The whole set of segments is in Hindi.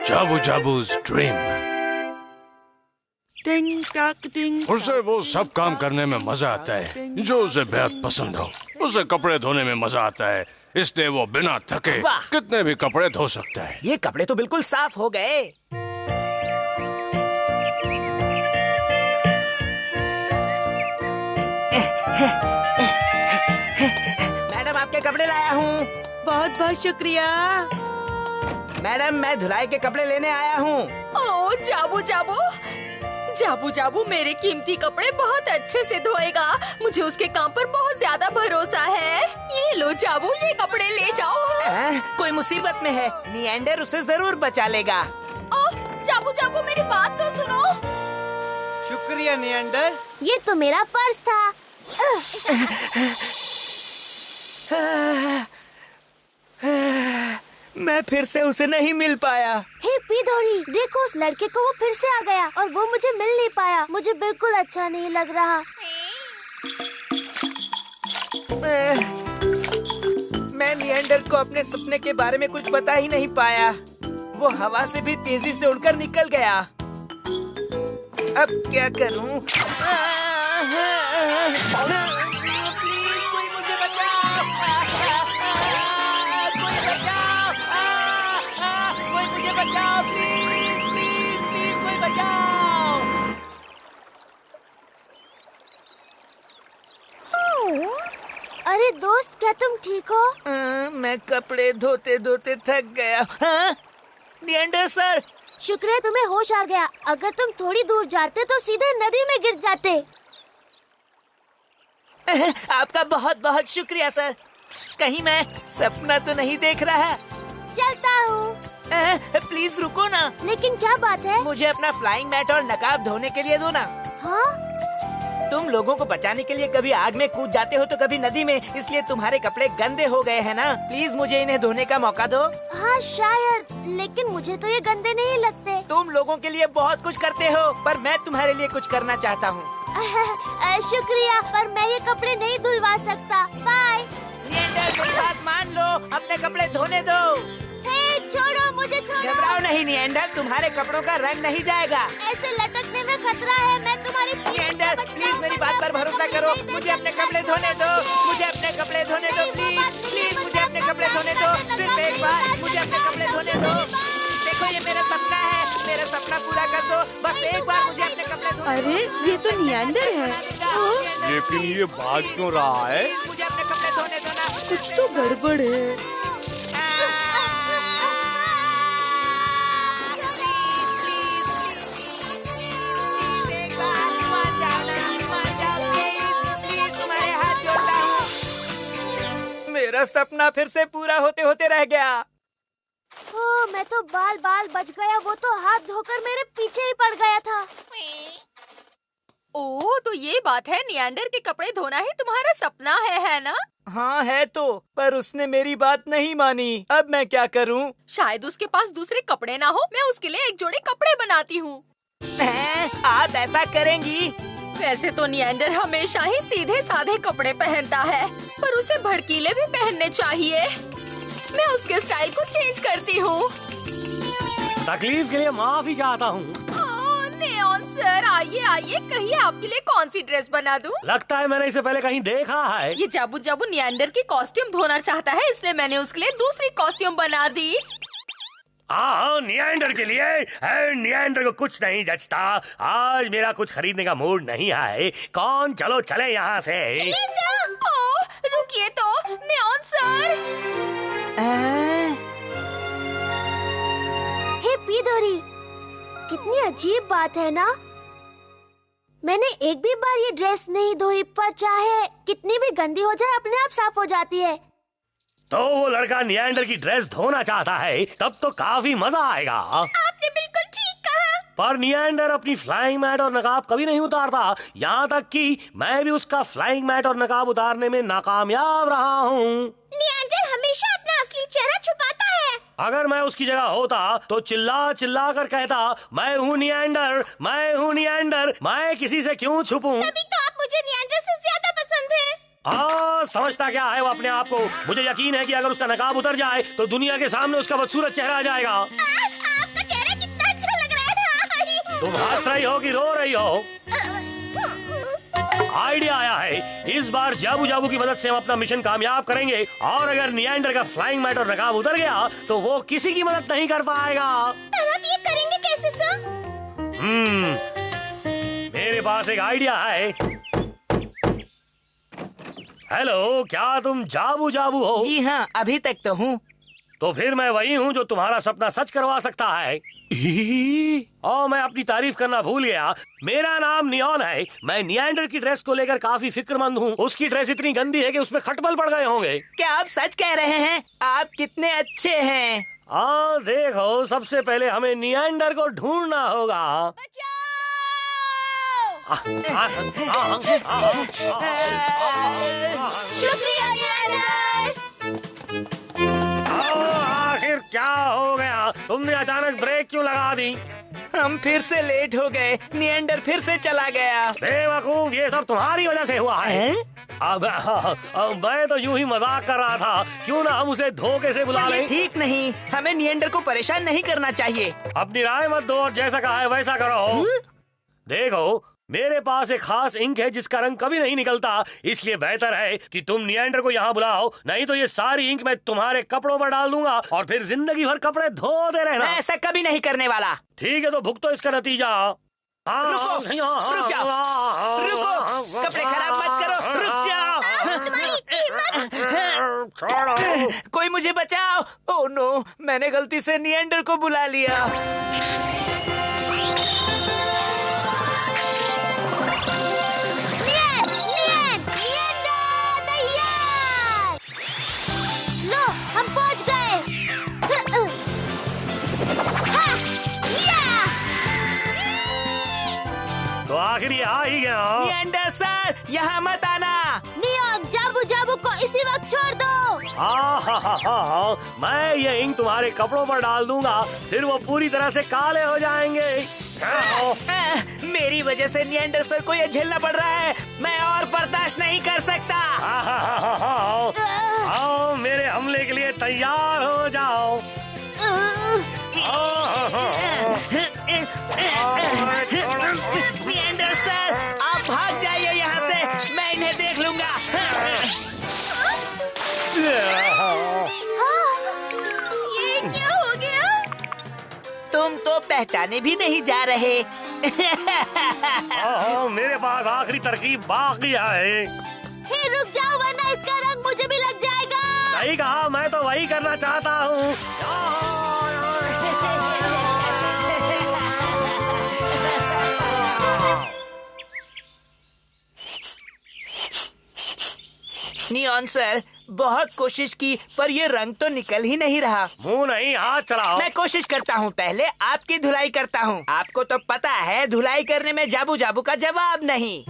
जाबू जाबू's ड्रीम। टिंग टाक टिंग। उसे वो सब काम करने में मजा आता है जो उसे बेहद पसंद हो। उसे कपड़े धोने में मजा आता है, इसलिए वो बिना थके कितने भी कपड़े धो सकता है। ये कपड़े तो बिल्कुल साफ हो गए। मैडम, आपके कपड़े लाया हूँ। बहुत बहुत शुक्रिया। मैडम, मैं धुलाई के कपड़े लेने आया हूँ। ओह जाबू जाबू, जाबू जाबू मेरे कीमती कपड़े बहुत अच्छे से धोएगा। मुझे उसके काम पर बहुत ज्यादा भरोसा है। ये लो जाबू, ये कपड़े ले जाओ। कोई मुसीबत में है, निएंडर उसे जरूर बचा लेगा। ओह जाबू जाबू, मेरी बात तो सुनो। शुक्रिया निएंडर। ये तो मेरा फर्ज था। मैं फिर से उसे नहीं मिल पाया। हे पीधोरी, देखो उस लड़के को वो फिर से आ गया और वो मुझे मिल नहीं पाया। मुझे बिल्कुल अच्छा नहीं लग रहा। मैं निएंडर को अपने सपने के बारे में कुछ बता ही नहीं पाया। वो हवा से भी तेजी से उड़कर निकल गया। अब क्या करूं? प्लीज कोई मुझे बचाओ! कोई बचाओ! कोई मुझे बचाओ! प्लीज प्लीज प्लीज कोई बचाओ! अरे दोस्त, क्या तुम ठीक हो? मैं कपड़े धोते धोते थक गया। हाँ? निएंडर सर, शुक्र है तुम्हें होश आ गया। अगर तुम थोड़ी दूर जाते तो सीधे नदी में गिर जाते। आपका बहुत बहुत शुक्रिया सर। कहीं मैं सपना तो नहीं देख रहा? चलता हूँ। प्लीज रुको ना। लेकिन क्या बात है? मुझे अपना फ्लाइंग मैट और नकाब धोने के लिए दो ना। हाँ? तुम लोगों को बचाने के लिए कभी आग में कूद जाते हो तो कभी नदी में, इसलिए तुम्हारे कपड़े गंदे हो गए हैं ना। प्लीज मुझे इन्हें धोने का मौका दो। हाँ शायद, लेकिन मुझे तो ये गंदे नहीं लगते। तुम लोगों के लिए बहुत कुछ करते हो, पर मैं तुम्हारे लिए कुछ करना चाहता हूँ। शुक्रिया, पर मैं ये कपड़े नहीं धुलवा सकता। बाय। निएंडर, बात मान लो, अपने कपड़े धोने दो। हे, छोड़ो मुझे, छोड़ो। घबराओ नहीं निएंडर, तुम्हारे कपड़ों का रंग नहीं जाएगा। ऐसे लटकने में खतरा है। मैं तुम्हारी निएंडर, प्लीज मेरी बात पर भरोसा करो। मुझे अपने कपड़े धोने दो। मुझे अपने कपड़े धोने दो। प्लीज प्लीज मुझे अपने कपड़े धोने दो। सिर्फ एक बार मुझे अपने कपड़े धोने दो। देखो, ये मेरा सपना है। मेरा सपना पूरा कर दो। बस एक बार मुझे अपने कपड़े धोने दो। अरे ये तो निएंडर है। लेकिन ये भाग क्यों रहा है? मुझे अपने कपड़े धोने दो ना। कुछ तो गड़बड़ है। मेरा सपना फिर से पूरा होते होते रह गया। ओह, मैं तो बाल बाल बच गया। वो तो हाथ धोकर मेरे पीछे ही पड़ गया था। ओह, तो ये बात है, निएंडर के कपड़े धोना ही तुम्हारा सपना है ना? हाँ है तो, पर उसने मेरी बात नहीं मानी। अब मैं क्या करूँ? शायद उसके पास दूसरे कपड़े ना हो। मैं उसके लिए एक जोड़ी कपड़े बनाती हूँ। आप ऐसा करेंगी? वैसे तो निएंडर हमेशा ही सीधे साधे कपड़े पहनता है, पर उसे भड़कीले भी पहनने चाहिए। मैं उसके स्टाइल को चेंज करती हूँ। तकलीफ के लिए माफी चाहता हूँ। नियॉन सर, आइए आइए, कहिए आपके लिए कौन सी ड्रेस बना दूँ? लगता है मैंने इसे पहले कहीं देखा है। ये जाबू जाबू निएंडर की कॉस्ट्यूम धोना चाहता है, इसलिए मैंने उसके लिए दूसरी कॉस्ट्यूम बना दी। हाँ, निएंडर के लिए। निएंडर को कुछ नहीं जचता। आज मेरा कुछ खरीदने का मूड नहीं है। कौन, चलो चले यहाँ से। ओह, रुकिए तो, नियॉन सर। हे पीधोरी, कितनी अजीब बात है ना। मैंने एक भी बार ये ड्रेस नहीं धोई, पर चाहे कितनी भी गंदी हो जाए अपने आप साफ हो जाती है। तो वो लड़का निएंडर की ड्रेस धोना चाहता है, तब तो काफी मजा आएगा। आपने बिल्कुल ठीक कहा। पर निएंडर अपनी फ्लाइंग मैट और नकाब कभी नहीं उतारता। यहाँ तक कि मैं भी उसका फ्लाइंग मैट और नकाब उतारने में नाकामयाब रहा हूँ। निएंडर हमेशा अपना असली चेहरा छुपाता है। अगर मैं उसकी जगह होता तो चिल्ला चिल्ला कर कहता, मैं हूँ निएंडर, मैं हूँ निएंडर, मैं किसी से क्यों छुपूं? तभी तो आप मुझे निएंडर से ज्यादा पसंद है। हाँ, समझता क्या है वो अपने आप को। मुझे यकीन है कि अगर उसका नकाब उतर जाए तो दुनिया के सामने उसका बदसूरत चेहरा आ जाएगा। आपका चेहरा कितना अच्छा लग रहा है। तुम हंस रही हो कि रो रही हो? आइडिया आया है, इस बार जाबू जाबू की मदद से हम अपना मिशन कामयाब करेंगे और अगर निएंडर का फ्लाइंग मैट और नकाब उतर गया तो वो किसी की मदद नहीं कर पाएगा। पर आप ये करेंगे कैसे सर? मेरे पास एक आइडिया है। हेलो, क्या तुम जाबू जाबू हो? जी हाँ, अभी तक तो हूँ। तो फिर मैं वही हूँ जो तुम्हारा सपना सच करवा सकता है। और मैं अपनी तारीफ करना भूल गया, मेरा नाम नियॉन है। मैं निएंडर की ड्रेस को लेकर काफी फिक्रमंद हूँ। उसकी ड्रेस इतनी गंदी है कि उसमें खटमल पड़ गए होंगे। क्या आप सच कह रहे हैं? आप कितने अच्छे हैं। देखो, सबसे पहले हमें निएंडर को ढूंढना होगा। शुक्रिया निएंडर। आखिर क्या हो गया? तुमने अचानक ब्रेक क्यों लगा दी? हम फिर से लेट हो गए। निएंडर फिर से चला गया। बेवकूफ, ये सब तुम्हारी वजह से हुआ है। अब मैं तो यूं ही मजाक कर रहा था। क्यों ना हम उसे धोखे से बुला ये लें? ठीक नहीं, हमें निएंडर को परेशान नहीं करना चाहिए। अपनी राय मत दो और जैसा कहा है वैसा करो। देखो, मेरे पास एक खास इंक है जिसका रंग कभी नहीं निकलता, इसलिए बेहतर है कि तुम निएंडर को यहाँ बुलाओ, नहीं तो ये सारी इंक मैं तुम्हारे कपड़ों पर डाल दूंगा और फिर जिंदगी भर कपड़े धोते रहना। मैं ऐसा कभी नहीं करने वाला। ठीक है, तो भुगतो इसका नतीजा। रुको, रुक जाओ, रुको, कपड़े खराब मत करो, रुक जाओ। कोई मुझे बचाओ। ओह नो, मैंने गलती से निएंडर को बुला लिया। हम पहुंच गए। तो आखिर ये आ ही गया। निएंडर सर, यहाँ मत आना। नियॉन, जाबू जाबू को इसी वक्त छोड़ दो। मैं ये इंक तुम्हारे कपड़ों पर डाल दूंगा, फिर वो पूरी तरह से काले हो जाएंगे। मेरी वजह से निएंडर सर को ये झेलना पड़ रहा है। मैं और बर्दाश्त नहीं कर सकता। आओ, मेरे हमले के लिए तैयार हो जाओ। निएंडर सर, आप भाग जाइए यहाँ से, मैं इन्हें देख लूंगा। ये क्या हो गया? तुम तो पहचाने भी नहीं जा रहे। मेरे पास आखिरी तरकीब बाकी है। हे रुक जाओ, वरना इसका रंग मुझे भी लग जाएगा। सही कहा, मैं तो वही करना चाहता हूँ। नियॉन सर, बहुत कोशिश की पर ये रंग तो निकल ही नहीं रहा। मुंह नहीं, हाथ चलाओ। मैं कोशिश करता हूँ, पहले आपकी धुलाई करता हूँ। आपको तो पता है धुलाई करने में जाबू जाबू का जवाब नहीं।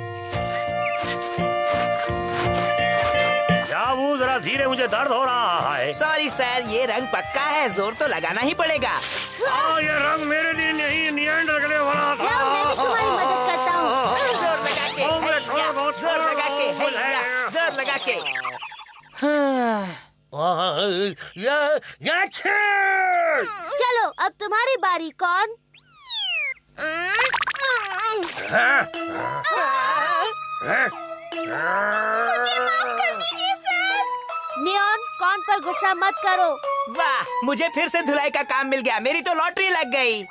जाबू, जरा धीरे, मुझे दर्द हो रहा है। सॉरी सर, ये रंग पक्का है, जोर तो लगाना ही पड़ेगा। ये रंग मेरे लिए नहीं, निएंडर के लिए बना था। लाओ, मैं भी तुम्हारी मदद करता हूँ। जोर लगा के, जोर लगा के, जोर लगा के। चलो, अब तुम्हारी बारी। कौन? मुझे माफ कर दीजिए सर। नियॉन, कौन पर गुस्सा मत करो। वाह, मुझे फिर से धुलाई का काम मिल गया। मेरी तो लॉटरी लग गई।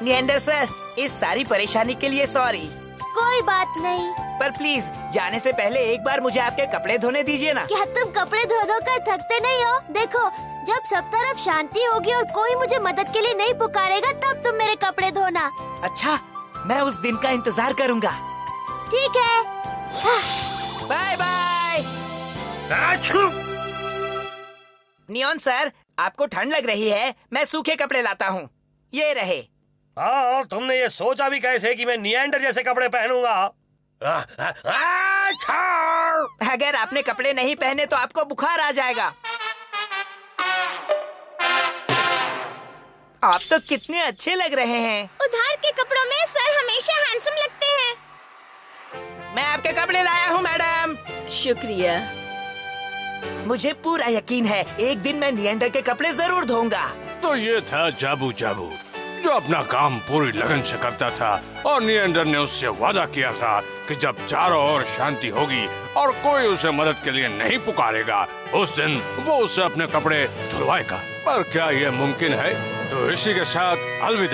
निएंडर सर, इस सारी परेशानी के लिए सॉरी। कोई बात नहीं। पर प्लीज जाने से पहले एक बार मुझे आपके कपड़े धोने दीजिए ना। क्या तुम कपड़े धो धो कर थकते नहीं हो? देखो, जब सब तरफ शांति होगी और कोई मुझे मदद के लिए नहीं पुकारेगा, तब तुम मेरे कपड़े धोना। अच्छा, मैं उस दिन का इंतजार करूंगा। ठीक है। Bye bye. नियॉन सर, आपको ठंड लग रही है, मैं सूखे कपड़े लाता हूँ। ये रहे। हाँ, तुमने ये सोचा भी कैसे कि मैं निएंडर जैसे कपड़े पहनूंगा? अगर आपने कपड़े नहीं पहने तो आपको बुखार आ जाएगा। आप तो कितने अच्छे लग रहे हैं। उधार के कपड़ों में सर हमेशा हैंडसम लगते हैं। मैं आपके कपड़े लाया हूँ मैडम। शुक्रिया। मुझे पूरा यकीन है एक दिन मैं नियंडर के कपड़े जरूर धोऊंगा। तो ये था जाबू जाबू, जो अपना काम पूरी लगन से करता था और नियंडर ने उससे वादा किया था कि जब चारों ओर शांति होगी और कोई उसे मदद के लिए नहीं पुकारेगा, उस दिन वो उसे अपने कपड़े धुलवाएगा। पर क्या ये मुमकिन है? तो इसी के साथ अलविदा।